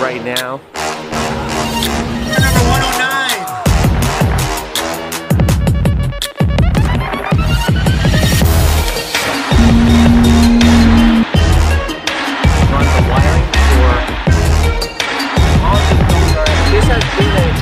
right now. Number 109. Run the wiring for all the WRX. This has been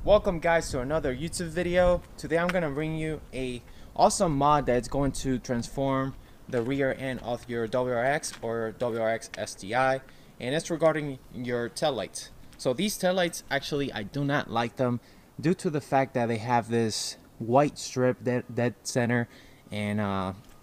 Welcome guys to another YouTube video. Today I'm gonna bring you a awesome mod that's going to transform the rear end of your WRX or WRX STI, and it's regarding your taillights. So these taillights, actually I do not like them due to the fact that they have this white strip dead center, and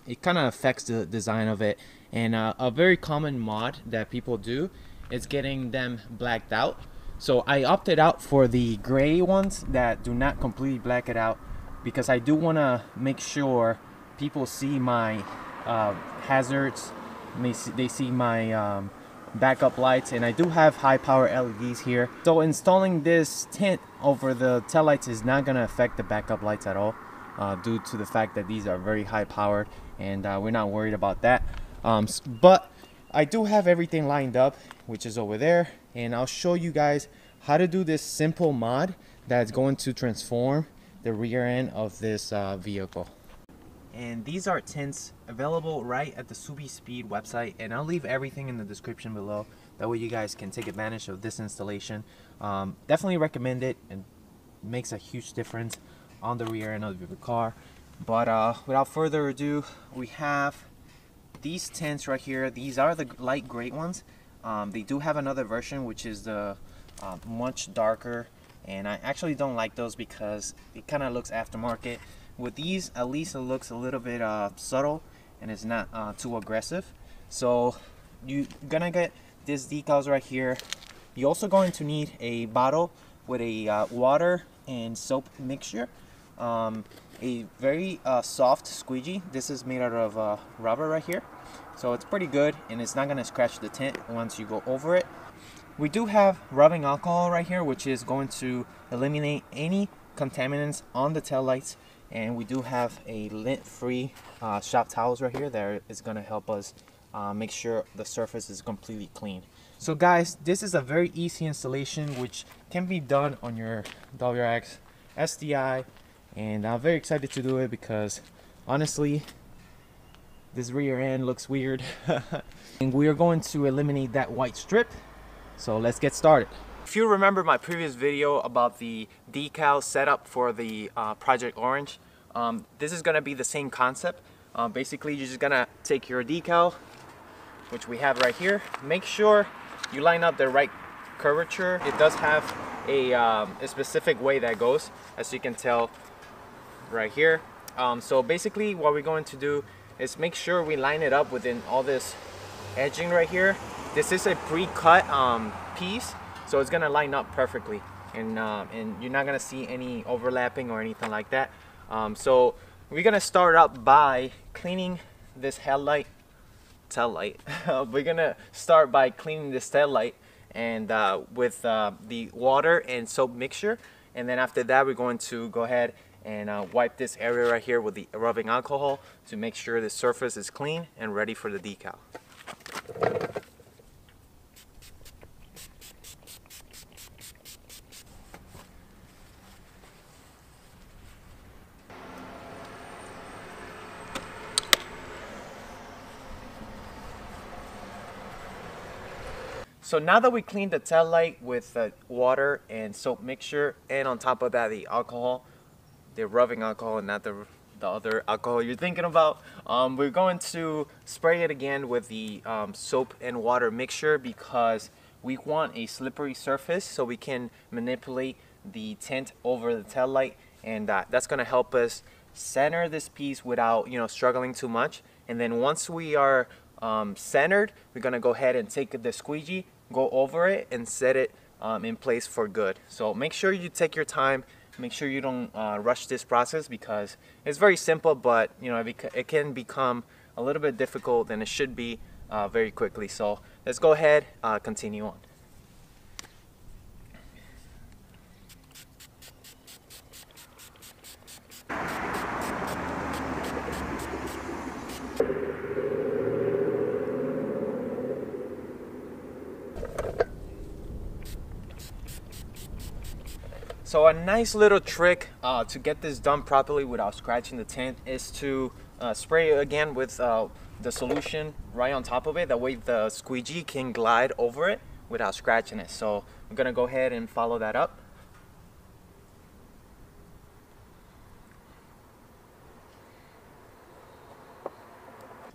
it kind of affects the design of it. And a very common mod that people do is getting them blacked out. So I opted out for the gray ones that do not completely black it out, because I do want to make sure people see my hazards, they see my backup lights, and I do have high power LEDs here. So installing this tint over the taillights is not going to affect the backup lights at all, due to the fact that these are very high powered, and we're not worried about that. But I do have everything lined up, which is over there, and I'll show you guys how to do this simple mod that's going to transform the rear end of this vehicle. And these are tints available right at the SubiSpeed website, and I'll leave everything in the description below. That way you guys can take advantage of this installation. Definitely recommend it, and makes a huge difference on the rear end of your car. But without further ado, we have these tints right here. These are the light gray ones. They do have another version which is the much darker, and I actually don't like those because it kind of looks aftermarket. With these, at least it looks a little bit subtle, and it's not too aggressive. So you're gonna get these decals right here. You're also going to need a bottle with a water and soap mixture, a very soft squeegee. This is made out of rubber right here, so it's pretty good, and it's not gonna scratch the tint once you go over it. We do have rubbing alcohol right here, which is going to eliminate any contaminants on the taillights. And we do have a lint-free shop towels right here that is going to help us make sure the surface is completely clean. So guys, this is a very easy installation which can be done on your WRX STI, and I'm very excited to do it because honestly this rear end looks weird. And we are going to eliminate that white strip, so let's get started. If you remember my previous video about the decal setup for the Project Orange, this is going to be the same concept. Basically, you're just going to take your decal, which we have right here. Make sure you line up the right curvature. It does have a specific way that goes, as you can tell right here. So basically what we're going to do is make sure we line it up within all this edging right here. This is a pre-cut piece, so it's gonna line up perfectly, and you're not gonna see any overlapping or anything like that. So we're gonna start out by cleaning this taillight. We're gonna start by cleaning this taillight, and with the water and soap mixture, and then after that we're going to go ahead and wipe this area right here with the rubbing alcohol to make sure the surface is clean and ready for the decal. So now that we cleaned the taillight with water and soap mixture, and on top of that the alcohol, the rubbing alcohol and not the other alcohol you're thinking about, we're going to spray it again with the soap and water mixture, because we want a slippery surface so we can manipulate the tint over the taillight, and that's going to help us center this piece without struggling too much. And then once we are centered, we're going to go ahead and take the squeegee, go over it, and set it in place for good. So make sure you take your time, make sure you don't rush this process, because it's very simple, but it can become a little bit difficult, and it should be very quickly. So let's go ahead, continue on. So a nice little trick to get this done properly without scratching the tint is to spray it again with the solution right on top of it. That way the squeegee can glide over it without scratching it. So I'm gonna go ahead and follow that up.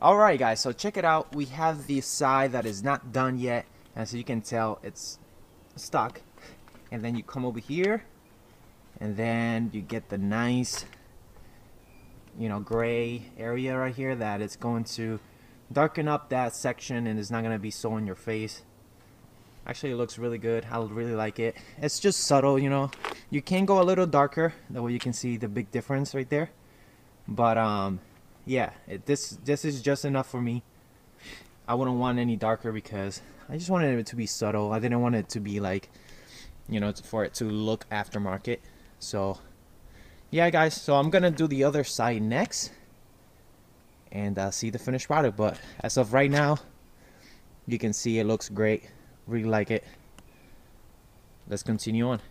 Alright guys, so check it out. We have the side that is not done yet, as you can tell it's stuck. And then you come over here and then you get the nice, you know, gray area right here that it's going to darken up that section and it's not going to be so in your face. Actually, it looks really good. I really like it. It's just subtle, you know. You can go a little darker, that way you can see the big difference right there. But yeah, this is just enough for me. I wouldn't want any darker because I just wanted it to be subtle. I didn't want it to be like, you know, for it to look aftermarket. So yeah guys, so I'm gonna do the other side next and see the finished product. But as of right now, you can see it looks great. Really like it. Let's continue on.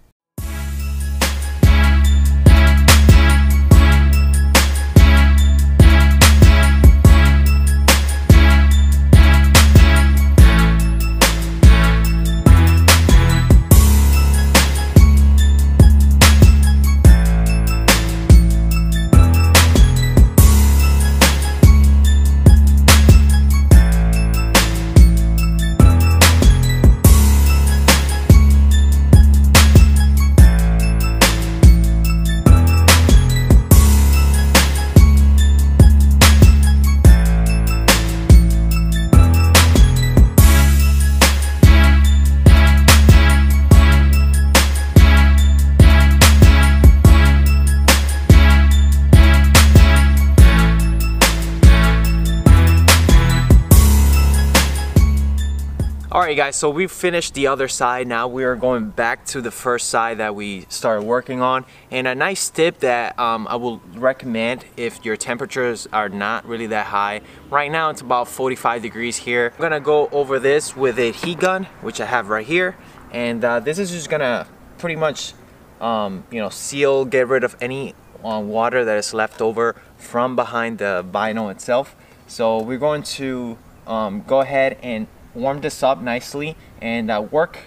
Alright guys, so we've finished the other side. Now we are going back to the first side that we started working on. And a nice tip that I will recommend if your temperatures are not really that high. Right now it's about 45 degrees here. I'm gonna go over this with a heat gun, which I have right here. And this is just gonna pretty much you know, seal, get rid of any water that is left over from behind the vinyl itself. So we're going to go ahead and warm this up nicely and work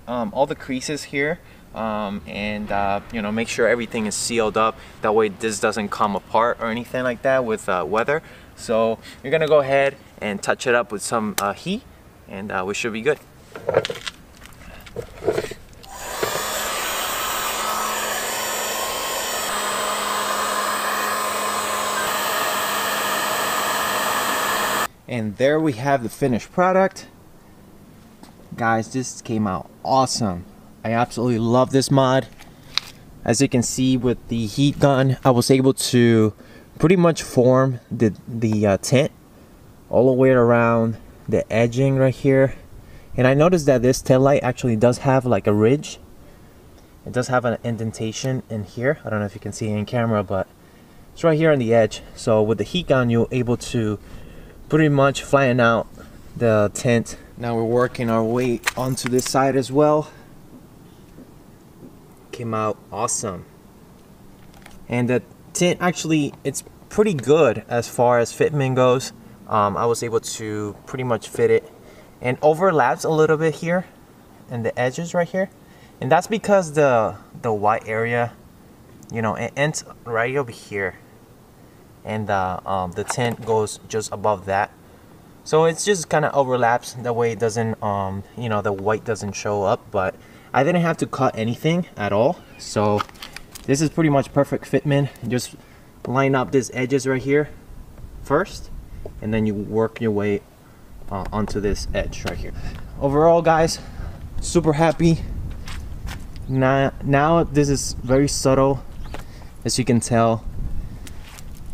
all the creases here and you know, make sure everything is sealed up. That way this doesn't come apart or anything like that with weather. So you're gonna go ahead and touch it up with some heat and we should be good. And there we have the finished product. Guys, this came out awesome. I absolutely love this mod. As you can see with the heat gun, I was able to pretty much form the tint all the way around the edging right here. And I noticed that this tail light actually does have like a ridge. It does have an indentation in here. I don't know if you can see it in camera, but it's right here on the edge. So with the heat gun, you're able to pretty much flatten out the tint. Now we're working our way onto this side as well. Came out awesome. And the tint actually, it's pretty good as far as fitment goes. I was able to pretty much fit it, and overlaps a little bit here and the edges right here. And that's because the white area, you know, it ends right over here. And the tint goes just above that, so it's just kind of overlaps. That way it doesn't you know, the white doesn't show up. But I didn't have to cut anything at all, so this is pretty much perfect fitment. Just line up these edges right here first, and then you work your way onto this edge right here. Overall guys, super happy. Now this is very subtle, as you can tell.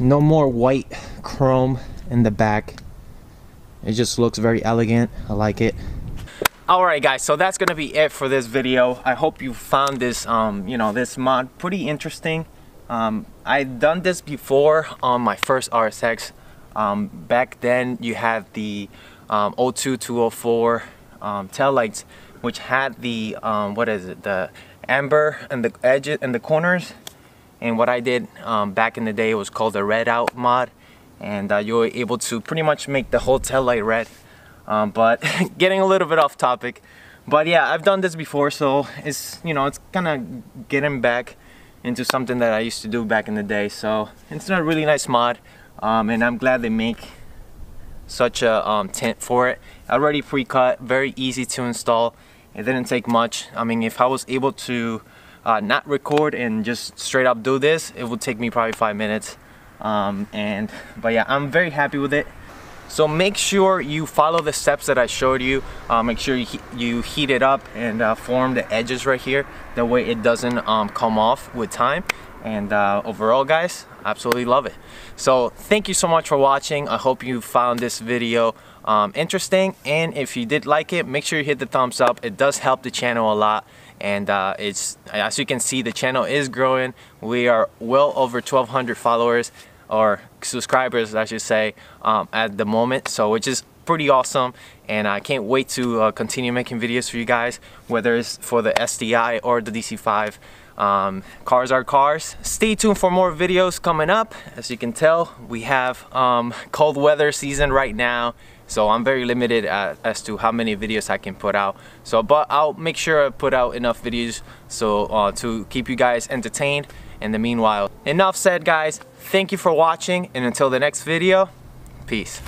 No more white chrome in the back. It just looks very elegant. I like it. Alright guys, so that's gonna be it for this video. I hope you found this you know, this mod pretty interesting. I've done this before on my first RSX. Back then you had the 02 204 tail lights, which had the what is it, the amber and the edges and the corners. And what I did back in the day was called the red out mod, and you were able to pretty much make the whole tail light red. But getting a little bit off topic, but yeah, I've done this before, so it's, you know, it's kind of getting back into something that I used to do back in the day. So it's a really nice mod, and I'm glad they make such a tint for it. Already pre-cut, very easy to install. It didn't take much. I mean, if I was able to not record and just straight up do this, it would take me probably 5 minutes. But yeah, I'm very happy with it. So make sure you follow the steps that I showed you. Make sure you heat it up and form the edges right here. That way it doesn't come off with time. And overall, guys, absolutely love it. So thank you so much for watching. I hope you found this video interesting, and if you did like it, make sure you hit the thumbs up. It does help the channel a lot, and it's, as you can see, the channel is growing. We are well over 1,200 followers, or subscribers I should say, at the moment, so which is pretty awesome, and I can't wait to continue making videos for you guys, whether it's for the STI or the DC5. Cars are cars. Stay tuned for more videos coming up. As you can tell, we have cold weather season right now, so I'm very limited as to how many videos I can put out. So, but I'll make sure I put out enough videos so to keep you guys entertained. In the meanwhile, enough said, guys. Thank you for watching, and until the next video, peace.